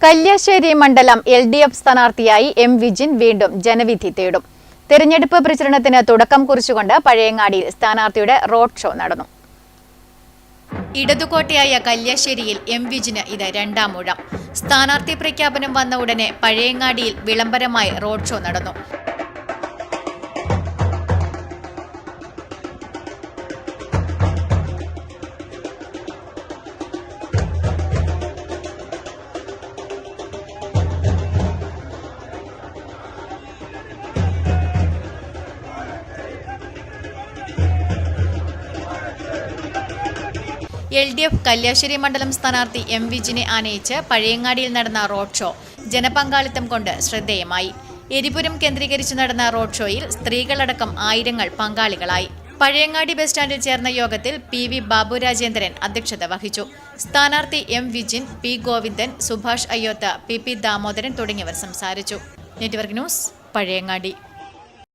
കല്യാശ്ശേരി മണ്ഡലം LDF സ്ഥാനാർത്ഥിയായി M. Vijin വീണ്ടും ജനവിധി തേടും. തെരഞ്ഞെടുപ്പ് പ്രചരണത്തിന് തുടക്കം കുറിച്ചുകൊണ്ട് പഴയങ്ങാടിയിൽ സ്ഥാനാർത്ഥിയുടെ റോഡ് ഷോ നടന്നു. ഇടതുകോട്ടയായ കല്യാശ്ശേരിയിൽ M. വിജിന് ഇത് രണ്ടാം ഊഴം. സ്ഥാനാർത്ഥി പ്രഖ്യാപനം വന്ന ഉടനെ പഴയങ്ങാടിയിൽ വിളംബരമായി റോഡ് ഷോ നടന്നു. LDF കല്യാശ്ശേരി മണ്ഡലം സ്ഥാനാർത്ഥി M. വിജിനെ ആനയിച്ച് പഴയങ്ങാടിയിൽ നടന്ന റോഡ് ഷോ ജനപങ്കാളിത്തം കൊണ്ട് ശ്രദ്ധേയമായി. എരിപുരം കേന്ദ്രീകരിച്ച് നടന്ന റോഡ് ഷോയിൽ സ്ത്രീകളടക്കം ആയിരങ്ങൾ പങ്കാളികളായി. പഴയങ്ങാടി ബസ് സ്റ്റാൻഡിൽ ചേർന്ന യോഗത്തിൽ PV ബാബു രാജേന്ദ്രൻ അധ്യക്ഷത വഹിച്ചു. സ്ഥാനാർത്ഥി M. Vijin, P. Govindan, Subhash Ayyoth, PP Damodaran തുടങ്ങിയവർ സംസാരിച്ചു. Network news, Pazhayangadi.